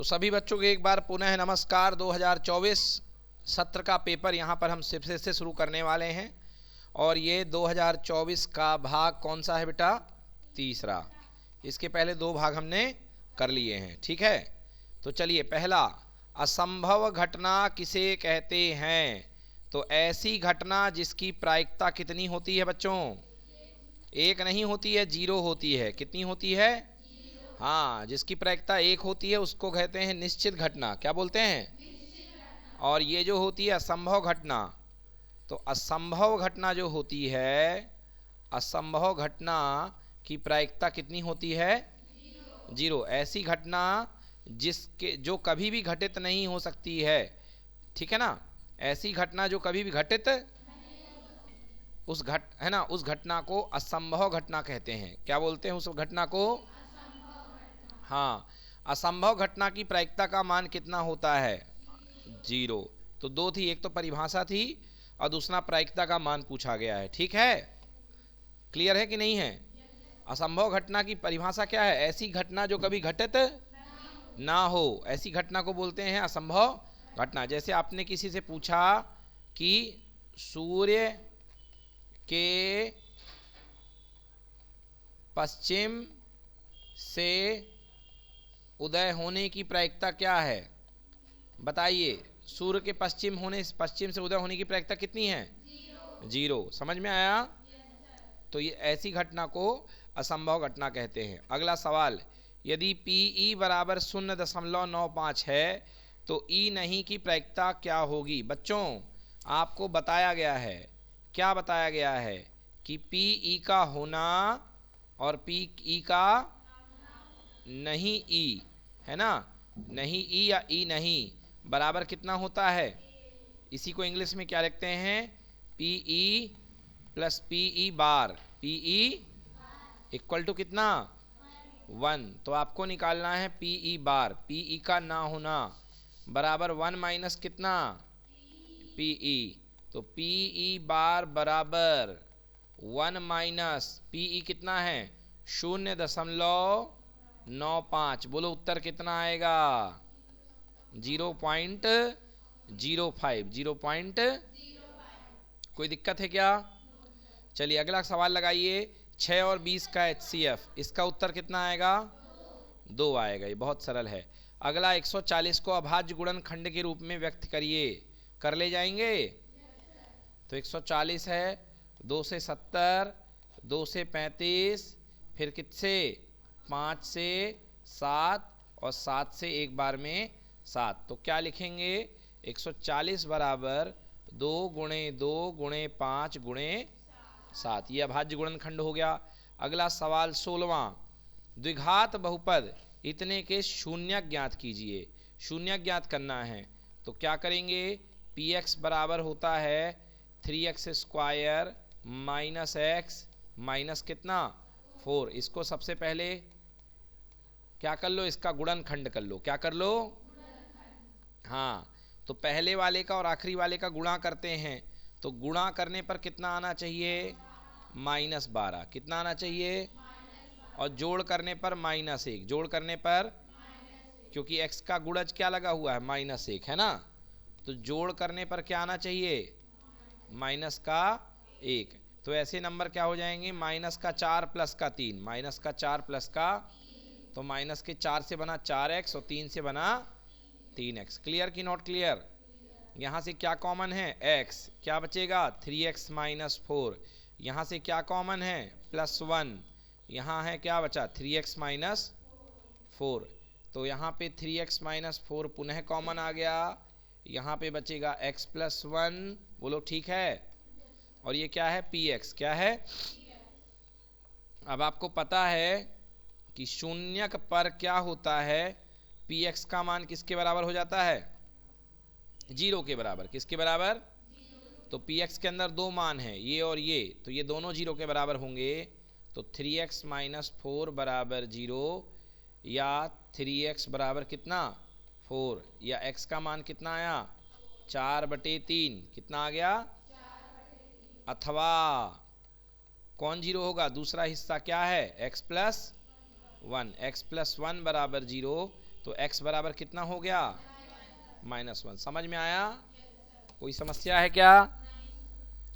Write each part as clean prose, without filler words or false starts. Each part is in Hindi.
तो सभी बच्चों को एक बार पुनः नमस्कार। 2024 सत्र का पेपर यहाँ पर हम फिर से शुरू करने वाले हैं और ये 2024 का भाग कौन सा है बेटा? तीसरा। इसके पहले दो भाग हमने कर लिए हैं, ठीक है। तो चलिए, पहला, असंभव घटना किसे कहते हैं? तो ऐसी घटना जिसकी प्रायिकता कितनी होती है बच्चों? एक नहीं होती है, 0 होती है। कितनी होती है? हाँ, जिसकी प्रायिकता 1 होती है उसको कहते हैं निश्चित घटना। क्या बोलते हैं? और ये जो होती है असंभव घटना, तो असंभव घटना जो होती है, असंभव घटना की प्रायिकता कितनी होती है? 0। ऐसी घटना जिसके जो कभी भी घटित नहीं हो सकती है, ठीक है ना। ऐसी घटना जो कभी भी घटित उस घटना को असंभव घटना कहते हैं। क्या बोलते हैं उस घटना को? हाँ, असंभव घटना की प्रायिकता का मान कितना होता है? 0। तो दो थी, एक तो परिभाषा थी और दूसरा प्रायिकता का मान पूछा गया है, ठीक है। क्लियर है कि नहीं है? असंभव घटना की परिभाषा क्या है? ऐसी घटना जो कभी घटित ना हो, ऐसी घटना को बोलते हैं असंभव घटना। जैसे आपने किसी से पूछा कि सूर्य के पश्चिम से उदय होने की प्रायिकता क्या है? बताइए, सूर्य के पश्चिम से उदय होने की प्रायिकता कितनी है? 0। समझ में आया? तो ये ऐसी घटना को असंभव घटना कहते हैं। अगला सवाल, यदि PE बराबर 0.95 है तो E नहीं की प्रायिकता क्या होगी? बच्चों, आपको बताया गया है, क्या बताया गया है कि PE का होना और PE का नहीं E, है ना। नहीं E या E नहीं बराबर कितना होता है? इसी को इंग्लिश में क्या लिखते हैं? PE plus PE bar. PE equal to कितना? 1। तो आपको निकालना है PE बार। PE का ना होना बराबर 1 माइनस कितना? PE। तो PE बार बराबर 1 माइनस PE कितना है? 0.95। बोलो उत्तर कितना आएगा? 0.05। 0.05। कोई दिक्कत है क्या? चलिए अगला सवाल लगाइए। 6 और 20 का HCF, इसका उत्तर कितना आएगा? 2 आएगा। ये बहुत सरल है। अगला 140 को अभाज्य गुणनखंड के रूप में व्यक्त करिए। कर ले जाएंगे? तो 140 है 2 से 70, 2 से 35, फिर किससे? 5 से 7 और 7 से एक बार में 7। तो क्या लिखेंगे? 140 बराबर 2 गुणे 2 गुणे 5 गुणे 7। ये अभाज्य गुणनखंड हो गया। अगला सवाल 16वां, द्विघात बहुपद इतने के शून्य ज्ञात कीजिए। शून्य ज्ञात करना है तो क्या करेंगे? Px बराबर होता है 3x square minus x minus कितना? 4। इसको सबसे पहले क्या कर लो? इसका गुणनखंड कर लो। क्या कर लो? हाँ, तो पहले वाले का और आखिरी वाले का गुणा करते हैं तो गुणा करने पर कितना आना चाहिए? -12। कितना आना चाहिए? और जोड़ करने पर -1। जोड़ करने पर, क्योंकि x का गुणज क्या लगा हुआ है? -1, है ना। तो जोड़ करने पर क्या आना चाहिए? -1। तो ऐसे नंबर क्या हो जाएंगे? -4 प्लस का 3, -4 प्लस का, तो माइनस के 4 से बना 4x और 3 से बना 3x। क्लियर कि नॉट क्लियर? यहाँ से क्या कॉमन है? x। क्या बचेगा? 3x minus 4। यहाँ से क्या कॉमन है? +1। यहाँ है क्या बचा? 3x minus 4। तो यहाँ पे 3x माइनस 4 पुनः कॉमन आ गया। यहाँ पे बचेगा x प्लस 1। बोलो ठीक है। और ये क्या है? Px। क्या है? अब आपको पता है कि शून्यक पर क्या होता है? Px का मान किसके बराबर हो जाता है? 0 के बराबर। किसके बराबर? तो Px के अंदर दो मान हैं, ये और ये, तो ये दोनों 0 के बराबर होंगे। तो 3x माइनस 4 बराबर 0 या 3x बराबर कितना? 4। या x का मान कितना आया? 4/3। कितना आ गया? अथवा कौन 0 होगा? दूसरा हिस्सा क्या है? x plus 1। x प्लस 1 बराबर 0 तो x बराबर कितना हो गया, -1। समझ में आया? कोई समस्या है क्या?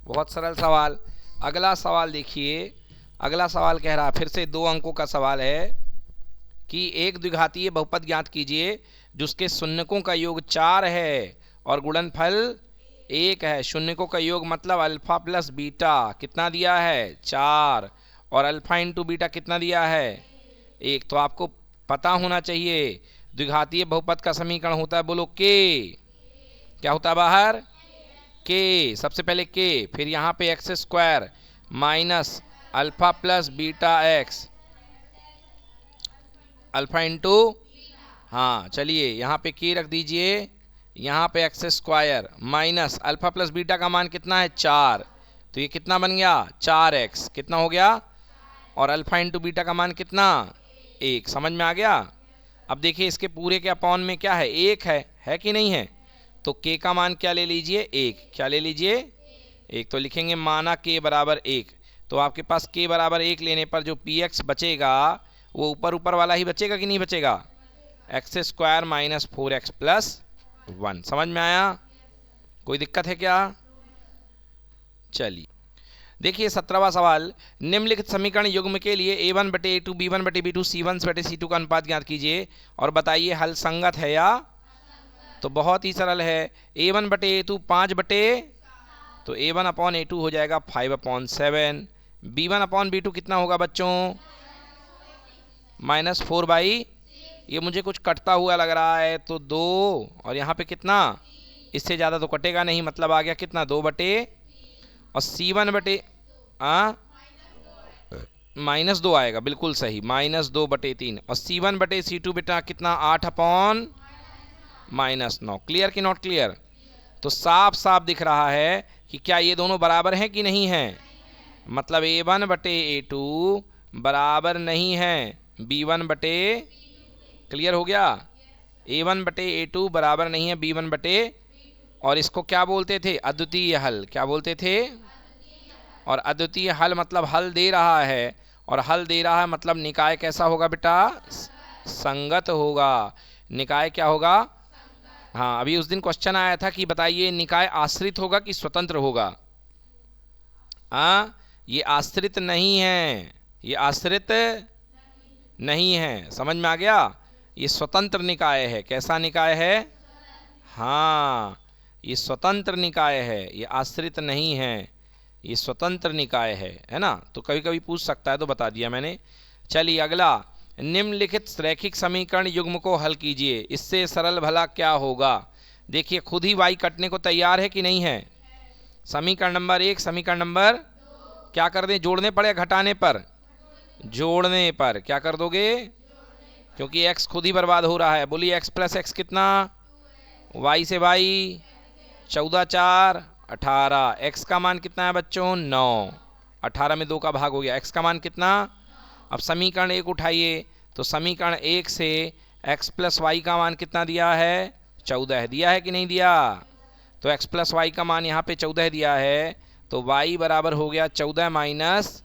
बहुत सरल सवाल। अगला सवाल देखिए। अगला सवाल कह रहा, फिर से 2 अंकों का सवाल है कि एक द्विघातीय बहुपद ज्ञात कीजिए जिसके शून्यकों का योग 4 है और गुणनफल 1 है। शून्यकों का योग मतलब अल्फा प्लस बीटा कितना दिया है, 4, और अल्फा इंटू बीटा कितना दिया है, 1। तो आपको पता होना चाहिए द्विघातीय बहुपद का समीकरण होता है, बोलो के। क्या होता है बाहर, के। सबसे पहले के, फिर यहाँ पे x square minus alpha plus beta x, alpha into, हाँ चलिए यहाँ पे के रख दीजिए, यहाँ पे x square minus alpha plus beta का मान कितना है, 4। तो ये कितना बन गया, 4x कितना हो गया, और अल्फा इंटू बीटा का मान कितना, 1। समझ में आ गया? अब देखिए इसके पूरे के अपॉन में क्या है, 1 है कि नहीं है? तो k का मान क्या ले लीजिए, 1। क्या ले लीजिए, 1। तो लिखेंगे माना k बराबर 1। तो आपके पास k बराबर 1 लेने पर जो px बचेगा वो ऊपर ऊपर वाला ही बचेगा कि नहीं बचेगा, x square minus 4x plus 1। समझ में आया? कोई दिक्कत है क्या? चलिए देखिए 17वां सवाल। निम्नलिखित समीकरण युग्म के लिए a1 बटे a2 b1 बटे b2 c1 बटे c2 का अनुपात ज्ञात कीजिए और बताइए हल संगत है या। तो बहुत ही सरल है। a1 बटे a2 5 बटे, तो a1 अपॉन a2 हो जाएगा 5/7। b1 अपॉन b2 कितना होगा बच्चों, -4/, ये मुझे कुछ कटता हुआ लग रहा है तो 2, और यहाँ पे कितना, इससे ज़्यादा तो कटेगा नहीं, मतलब आ गया कितना, 2 बटे, और c1 बटे -2 आएगा, बिल्कुल सही, -2 बटे 3, और c1 बटे c2 बेटा कितना, 8/-9। क्लियर कि नॉट क्लियर? तो साफ साफ दिख रहा है कि क्या ये दोनों बराबर हैं कि नहीं हैं, मतलब a1 बटे a2 बराबर नहीं है b1 बटे, क्लियर हो गया, a1 बटे a2 बराबर नहीं है b1 बटे, और इसको क्या बोलते थे, अद्वितीय हल। क्या बोलते थे? और अद्वितीय हल मतलब हल दे रहा है, और हल दे रहा है मतलब निकाय कैसा होगा बेटा, संगत होगा। निकाय क्या होगा, हाँ अभी उस दिन क्वेश्चन आया था कि बताइए निकाय आश्रित होगा कि स्वतंत्र होगा। ये आश्रित नहीं है, ये आश्रित नहीं है, समझ में आ गया? ये स्वतंत्र निकाय है। कैसा निकाय है, हाँ ये स्वतंत्र निकाय है, ये आश्रित नहीं है, ये स्वतंत्र निकाय है ना? तो कभी कभी पूछ सकता है, तो बता दिया मैंने। चलिए अगला, निम्नलिखित रैखिक समीकरण युग्म को हल कीजिए, इससे सरल भला क्या होगा। देखिए खुद ही y कटने को तैयार है कि नहीं है। समीकरण नंबर 1, समीकरण नंबर, क्या कर दें, जोड़ने पड़े घटाने पर, जोड़ने पर क्या कर दोगे, क्योंकि x खुद ही बर्बाद हो रहा है। बोलिए x प्लस एक्स कितना, y से y 14 4 18, x का मान कितना है बच्चों, 9, 18 में 2 का भाग हो गया, x का मान कितना। अब समीकरण 1 उठाइए, तो समीकरण 1 से x प्लस वाई का मान कितना दिया है, 14 दिया है कि नहीं दिया। तो x प्लस वाई का मान यहाँ पे 14 दिया है, तो y बराबर हो गया 14 माइनस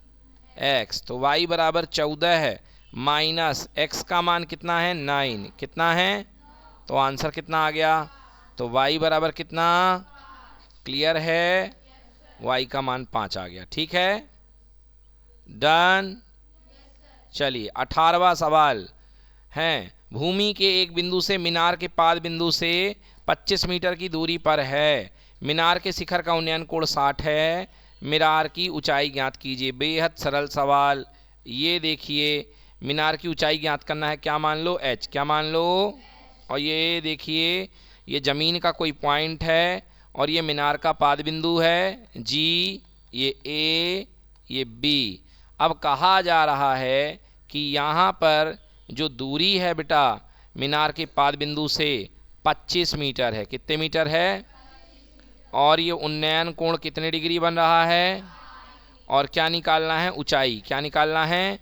x। तो y बराबर 14 है माइनस x का मान कितना है, 9, कितना है, तो आंसर कितना आ गया, तो y बराबर कितना, क्लियर है, y का मान 5 आ गया। ठीक है, डन। चलिए 18वां सवाल है, भूमि के एक बिंदु से मीनार के पाद बिंदु से 25 मीटर की दूरी पर है। मीनार के शिखर का उन्नयन कोण 60 है। मीनार की ऊंचाई ज्ञात कीजिए। बेहद सरल सवाल। ये देखिए मीनार की ऊंचाई ज्ञात करना है, क्या मान लो, h, क्या मान लो, और ये देखिए ये ज़मीन का कोई पॉइंट है, और ये मीनार का पाद बिंदु है G, ये A, ये B। अब कहा जा रहा है कि यहाँ पर जो दूरी है बेटा मीनार के पाद बिंदु से 25 मीटर है। कितने मीटर है, और ये उन्नयन कोण कितने डिग्री बन रहा है, और क्या निकालना है, ऊंचाई। क्या निकालना है,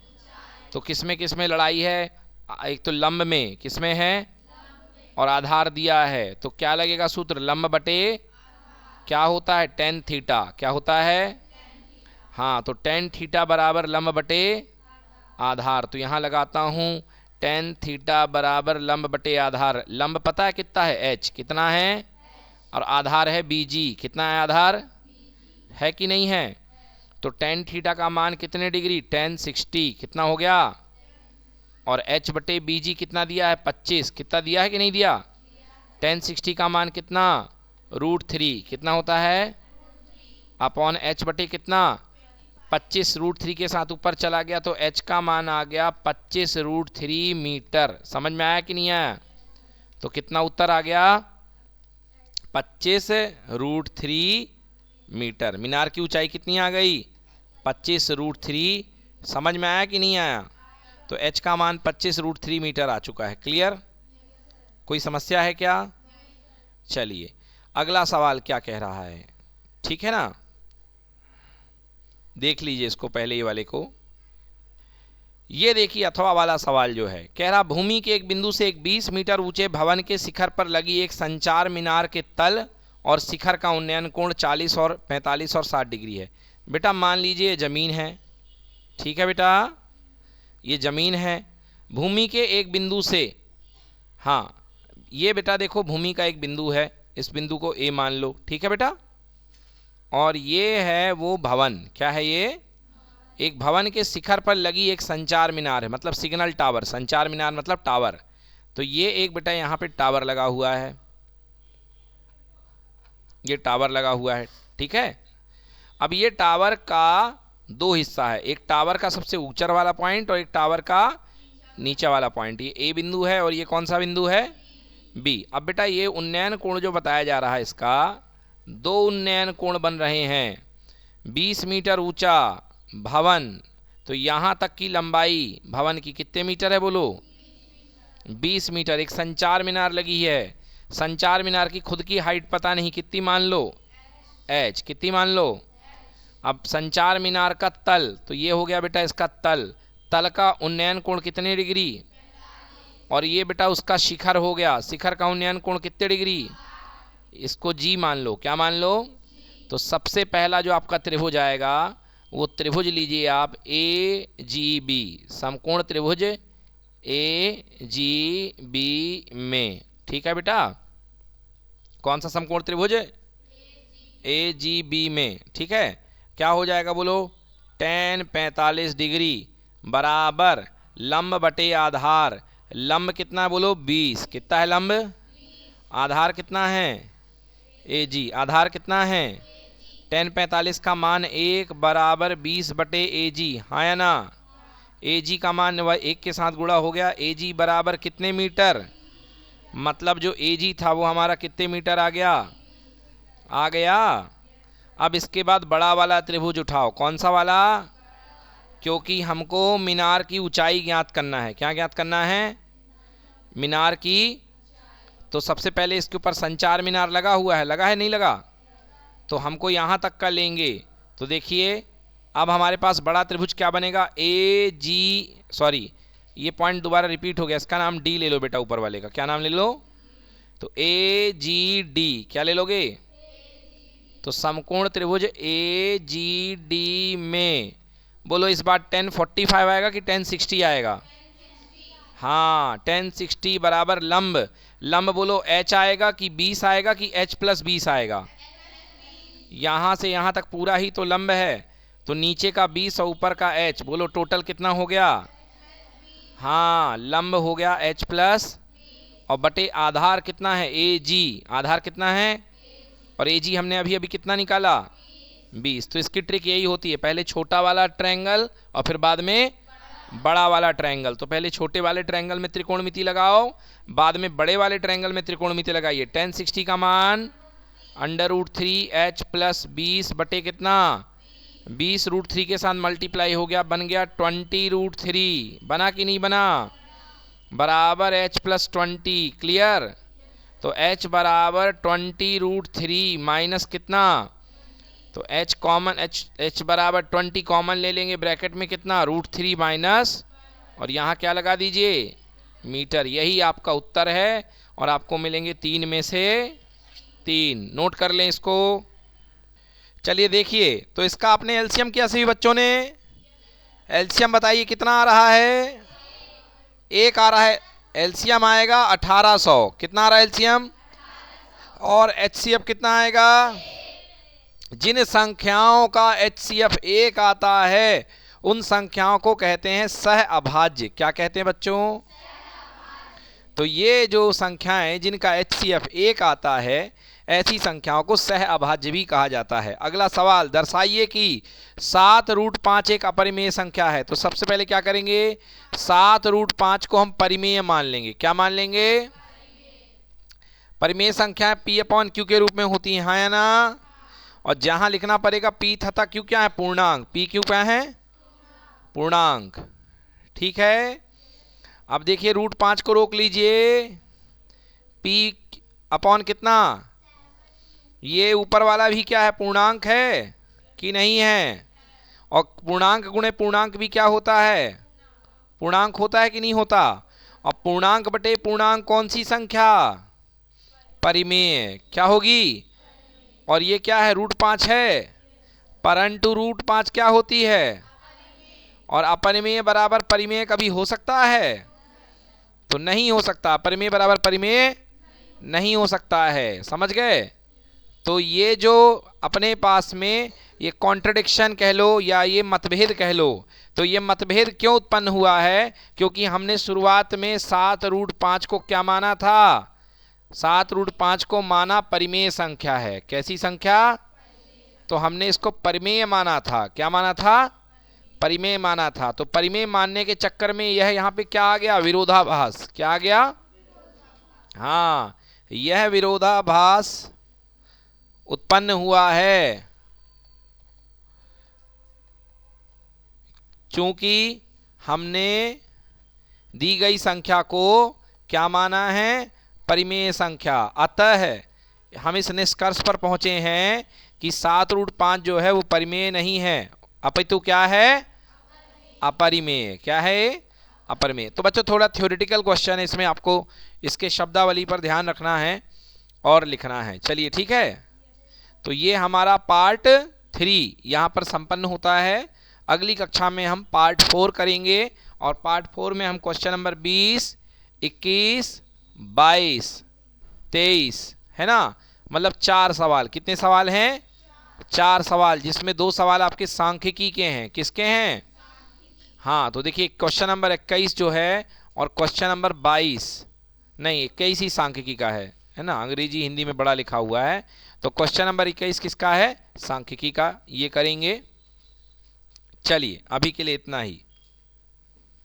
तो किसमें लड़ाई है, एक तो लंब में, किसमें है, और आधार दिया है, तो क्या लगेगा सूत्र, लंब बटे क्या होता है, tan थीटा। क्या होता है, हाँ तो tan थीटा बराबर लंब बटे आधार। तो यहाँ लगाता हूँ टेन थीटा बराबर लंब बटे आधार। लंब पता है कितना है, एच कितना है, और आधार है बीजी, कितना है आधार, है कि नहीं है। तो टेन थीटा का मान कितने डिग्री, टेन 60, कितना हो गया, और एच बटे बीजी कितना दिया है 25, कितना दिया है कि नहीं दिया। टेन 60 का मान कितना, √3, कितना होता है, अपॉन एच बटे कितना 25, √3 के साथ ऊपर चला गया तो h का मान आ गया 25√3 मीटर। समझ में आया कि नहीं आया। तो कितना उत्तर आ गया, 25√3 मीटर। मीनार की ऊंचाई कितनी आ गई, 25√3। समझ में आया कि नहीं आया। तो h का मान 25√3 मीटर आ चुका है। क्लियर, कोई समस्या है क्या। चलिए अगला सवाल क्या कह रहा है, ठीक है ना, देख लीजिए इसको पहले ये वाले को। ये देखिए अथवा वाला सवाल जो है, कह रहा भूमि के एक बिंदु से एक 20 मीटर ऊंचे भवन के शिखर पर लगी एक संचार मीनार के तल और शिखर का उन्नयन कोण 40 और 45 और 60 डिग्री है। बेटा मान लीजिए जमीन है, ठीक है बेटा, ये जमीन है भूमि के एक बिंदु से, हाँ ये बेटा देखो भूमि का एक बिंदु है, इस बिंदु को ए मान लो, ठीक है बेटा, और ये है वो भवन, क्या है ये, एक भवन के शिखर पर लगी एक संचार मीनार है, मतलब सिग्नल टावर, संचार मीनार मतलब टावर। तो ये एक बेटा यहाँ पे टावर लगा हुआ है, ये टावर लगा हुआ है, ठीक है। अब ये टावर का दो हिस्सा है, एक टावर का सबसे ऊंचा वाला पॉइंट और एक टावर का नीचे वाला पॉइंट। ये ए बिंदु है और ये कौन सा बिंदु है, बी। अब बेटा ये उन्नयन कोण जो बताया जा रहा है, इसका दो उन्नयन कोण बन रहे हैं। 20 मीटर ऊंचा भवन, तो यहाँ तक की लंबाई भवन की कितने मीटर है बोलो, 20 मीटर। एक संचार मीनार लगी है, संचार मीनार की खुद की हाइट पता नहीं, कितनी मान लो, h, कितनी मान लो। अब संचार मीनार का तल, तो ये हो गया बेटा इसका तल, तल का उन्नयन कोण कितने डिग्री, और ये बेटा उसका शिखर हो गया, शिखर का उन्नयन कोण कितने डिग्री, इसको जी मान लो, क्या मान लो। तो सबसे पहला जो आपका त्रिभुज आएगा वो त्रिभुज लीजिए आप ए जी बी, समकोण त्रिभुज ए जी बी में, ठीक है बेटा, कौन सा समकोण त्रिभुज, ए जी बी में, ठीक है। क्या हो जाएगा बोलो, tan 45 डिग्री बराबर लंब बटे आधार, लंब कितना बोलो 20, कितना है लंब, आधार कितना है ए जी, आधार कितना है, tan 45 का मान 1 बराबर 20 बटे ए जी, हाँ या ना। ए जी का मान वह 1 के साथ गुणा हो गया, ए जी बराबर कितने मीटर, मतलब जो ए जी था वो हमारा कितने मीटर आ गया, आ गया। अब इसके बाद बड़ा वाला त्रिभुज उठाओ, कौन सा वाला, क्योंकि हमको मीनार की ऊंचाई ज्ञात करना है। क्या ज्ञात करना है, मीनार की। तो सबसे पहले इसके ऊपर संचार मीनार लगा हुआ है, लगा है नहीं लगा, तो हमको यहाँ तक का लेंगे। तो देखिए अब हमारे पास बड़ा त्रिभुज क्या बनेगा, ए जी, सॉरी ये पॉइंट दोबारा रिपीट हो गया, इसका नाम डी ले लो बेटा, ऊपर वाले का क्या नाम ले लो, तो ए जी डी, क्या ले लोगे, तो समकोण त्रिभुज ए जी डी में बोलो इस बार 1045 आएगा कि 1060 आएगा, हाँ 1060 बराबर लंब, लंब बोलो h आएगा कि 20 आएगा कि h + 20 आएगा, यहाँ से यहाँ तक पूरा ही तो लंब है, तो नीचे का 20 और ऊपर का h, बोलो टोटल कितना हो गया, हाँ लंब हो गया h प्लस, और बटे आधार कितना है ए जी, आधार कितना है, और ए जी हमने अभी अभी कितना निकाला 20। तो इसकी ट्रिक यही होती है, पहले छोटा वाला ट्रायंगल और फिर बाद में बड़ा वाला ट्रायंगल। तो पहले छोटे वाले ट्रायंगल में त्रिकोणमिति लगाओ, बाद में बड़े वाले ट्रायंगल में त्रिकोणमिति लगाइए। 1060 का मान √3h + 20 बटे कितना 20, √3 के साथ मल्टीप्लाई हो गया, बन गया 20√3, बना कि नहीं बना, बराबर h + 20। क्लियर, तो h बराबर 20√3 माइनस कितना, तो h कॉमन, h बराबर 20 कॉमन ले लेंगे, ब्रैकेट में कितना √3 माइनस, और यहाँ क्या लगा दीजिए मीटर। यही आपका उत्तर है और आपको मिलेंगे 3 में से 3। नोट कर लें इसको। चलिए देखिए, तो इसका आपने एलसीएम किया सभी बच्चों ने, एलसीएम बताइए कितना आ रहा है, एक आ रहा है, एलसीएम आएगा 1800, कितना आ रहा है एलसीएम, और एचसीएफ कितना आएगा। जिन संख्याओं का एचसीएफ 1 आता है उन संख्याओं को कहते हैं सह अभाज्य। क्या कहते हैं बच्चों, तो ये जो संख्याएं जिनका एचसीएफ 1 आता है ऐसी संख्याओं को सह अभाज्य भी कहा जाता है। अगला सवाल, दर्शाइए कि 7√5 एक अपरिमेय संख्या है। तो सबसे पहले क्या करेंगे, 7√5 को हम परिमेय मान लेंगे। क्या मान लेंगे, परिमेय संख्या P/Q के रूप में होती है, हाँ या ना। और जहां लिखना पड़ेगा P तथा Q क्या है, पूर्णांक। P Q क्या है, पूर्णांक, ठीक है। अब देखिए √5 को रोक लीजिए, P/ कितना, ये ऊपर वाला भी क्या है, पूर्णांक है कि नहीं है। और पूर्णांक गुणे पूर्णांक भी क्या होता है, पूर्णांक होता है कि नहीं होता। और पूर्णांक बटे पूर्णांक कौन सी संख्या, परिमेय, क्या होगी। और ये क्या है, √5 है, परंतु √5 क्या होती है, और अपरिमेय बराबर परिमेय कभी हो सकता है, तो नहीं हो सकता। परिमेय बराबर परिमेय नहीं हो सकता है, समझ गए। तो ये जो अपने पास में ये कॉन्ट्रडिक्शन कह लो या ये मतभेद कह लो, तो ये मतभेद क्यों उत्पन्न हुआ है, क्योंकि हमने शुरुआत में 7√5 को क्या माना था, 7√5 को माना परिमेय संख्या है। कैसी संख्या, तो हमने इसको परिमेय माना था। क्या माना था, परिमेय माना था। तो परिमेय मानने के चक्कर में यह यहाँ पे क्या आ गया, विरोधाभास। क्या आ गया, हाँ, यह विरोधाभास उत्पन्न हुआ है, चूंकि हमने दी गई संख्या को क्या माना है, परिमेय संख्या। अतः हम इस निष्कर्ष पर पहुंचे हैं कि 7√5 जो है वो परिमेय नहीं है, अपितु क्या है, अपरिमेय। क्या है, अपरिमेय। तो बच्चों थोड़ा थ्योरेटिकल क्वेश्चन है, इसमें आपको इसके शब्दावली पर ध्यान रखना है और लिखना है। चलिए ठीक है, तो ये हमारा पार्ट 3 यहाँ पर संपन्न होता है। अगली कक्षा में हम पार्ट 4 करेंगे, और पार्ट 4 में हम क्वेश्चन नंबर 20, 21, 22, 23 है ना, मतलब 4 सवाल। कितने सवाल हैं, 4 सवाल, जिसमें 2 सवाल आपके सांख्यिकी के हैं। किसके हैं, हाँ, तो देखिए क्वेश्चन नंबर 21 जो है और क्वेश्चन नंबर 22, नहीं 21 ही सांख्यिकी का है ना, अंग्रेजी हिंदी में बड़ा लिखा हुआ है। तो क्वेश्चन नंबर 21 किसका है, सांख्यिकी का, ये करेंगे। चलिए अभी के लिए इतना ही।